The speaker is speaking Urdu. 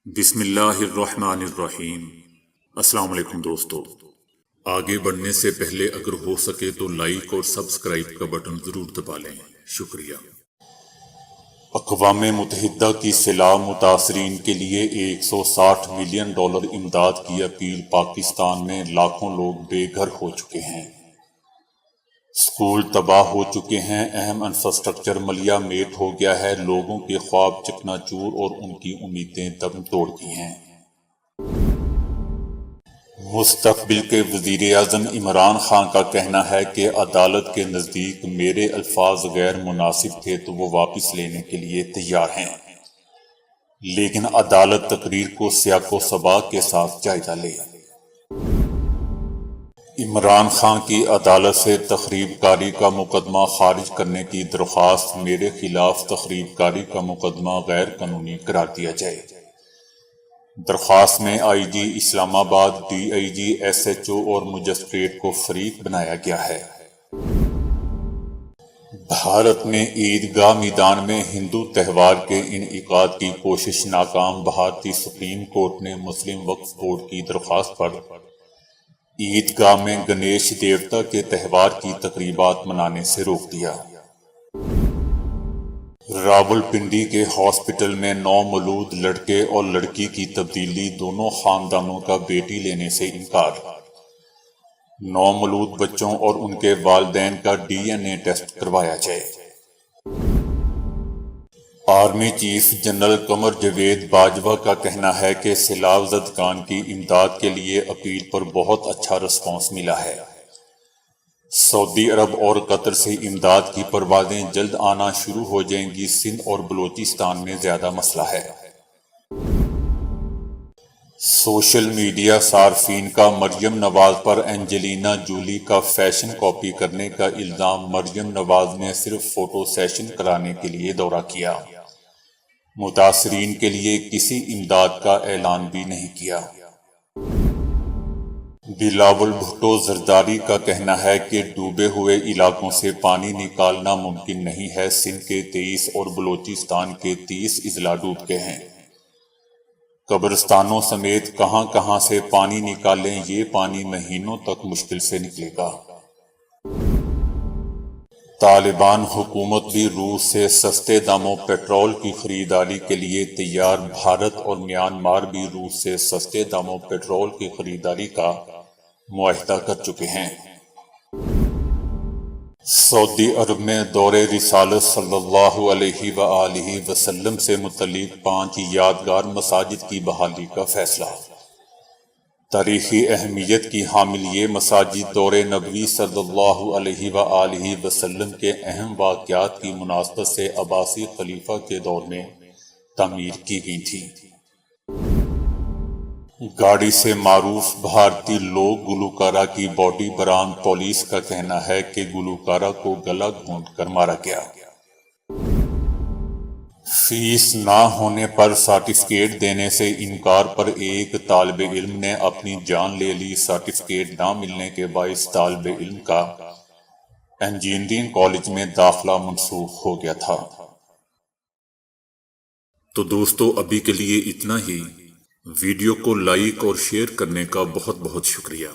بسم اللہ الرحمن الرحیم۔ السلام علیکم دوستو، آگے بڑھنے سے پہلے اگر ہو سکے تو لائک اور سبسکرائب کا بٹن ضرور دبا لیں، شکریہ۔ اقوام متحدہ کی سیلاب متاثرین کے لیے $160 ملین امداد کی اپیل۔ پاکستان میں لاکھوں لوگ بے گھر ہو چکے ہیں، اسکول تباہ ہو چکے ہیں، اہم انفراسٹرکچر ملیا میٹ ہو گیا ہے، لوگوں کے خواب چکنا چور اور ان کی امیدیں دم توڑ گئی ہیں۔ مستقبل کے وزیر اعظم عمران خان کا کہنا ہے کہ عدالت کے نزدیک میرے الفاظ غیر مناسب تھے تو وہ واپس لینے کے لیے تیار ہیں، لیکن عدالت تقریر کو سیاق و سباق کے ساتھ جائزہ لے۔ عمران خان کی عدالت سے تخریب کاری کا مقدمہ خارج کرنے کی درخواست۔ میرے خلاف تخریب کاری کا مقدمہ غیر قانونی قرار دیا جائے۔ درخواست میں آئی G Islamabad, D I G, S H O اور مجسٹریٹ کو فریق بنایا گیا ہے۔ بھارت میں عیدگاہ میدان میں ہندو تہوار کے انعقاد کی کوشش ناکام۔ بھارتی سپریم کورٹ نے مسلم وقف بورڈ کی درخواست پر عیدگاہ میں گنیش دیوتا کے تہوار کی تقریبات منانے سے روک دیا۔ راولپنڈی کے ہاسپٹل میں نومولود لڑکے اور لڑکی کی تبدیلی، دونوں خاندانوں کا بیٹی لینے سے انکار۔ نومولود بچوں اور ان کے والدین کا ڈی این اے ٹیسٹ کروایا جائے۔ Army chief general Qamar Javed Bajwa کا کہنا ہے کہ سیلاب زدگان کی امداد کے لیے اپیل پر بہت اچھا رسپانس ملا ہے۔ سعودی عرب اور قطر سے امداد کی پروازیں جلد آنا شروع ہو جائیں گی۔ سندھ اور بلوچستان میں زیادہ مسئلہ ہے۔ سوشل میڈیا صارفین کا مریم نواز پر اینجلینا جولی کا فیشن کاپی کرنے کا الزام۔ مریم نواز نے صرف فوٹو سیشن کرانے کے لیے دورہ کیا، متاثرین کے لیے کسی امداد کا اعلان بھی نہیں کیا۔ بلاول بھٹو زرداری کا کہنا ہے کہ ڈوبے ہوئے علاقوں سے پانی نکالنا ممکن نہیں ہے۔ سندھ کے 23 اور بلوچستان کے 30 اضلاع ڈوب گئے ہیں۔ قبرستانوں سمیت کہاں کہاں سے پانی نکالیں، یہ پانی مہینوں تک مشکل سے نکلے گا۔ طالبان حکومت بھی روس سے سستے داموں پیٹرول کی خریداری کے لیے تیار۔ بھارت اور میانمار بھی روس سے سستے داموں پیٹرول کی خریداری کا معاہدہ کر چکے ہیں۔ سعودی عرب میں دور رسالت صلی اللہ علیہ وآلہ وسلم سے متعلق 5 یادگار مساجد کی بحالی کا فیصلہ۔ تاریخی اہمیت کی حامل یہ مساجد دور نبوی صلی اللہ علیہ وآلہ وسلم کے اہم واقعات کی مناسبت سے عباسی خلیفہ کے دور میں تعمیر کی گئی تھیں۔ گاڑی سے معروف بھارتی لوک گلوکارہ کی باڈی برآمد۔ پولیس کا کہنا ہے کہ گلوکارہ کو گلا گھونٹ کر مارا گیا۔ فیس نہ ہونے پر سرٹیفکیٹ دینے سے انکار پر ایک طالب علم نے اپنی جان لے لی۔ سرٹیفکیٹ نہ ملنے کے باعث طالب علم کا انجینئرنگ کالج میں داخلہ منسوخ ہو گیا تھا۔ تو دوستو، ابھی کے لیے اتنا ہی۔ ویڈیو کو لائک اور شیئر کرنے کا بہت بہت شکریہ۔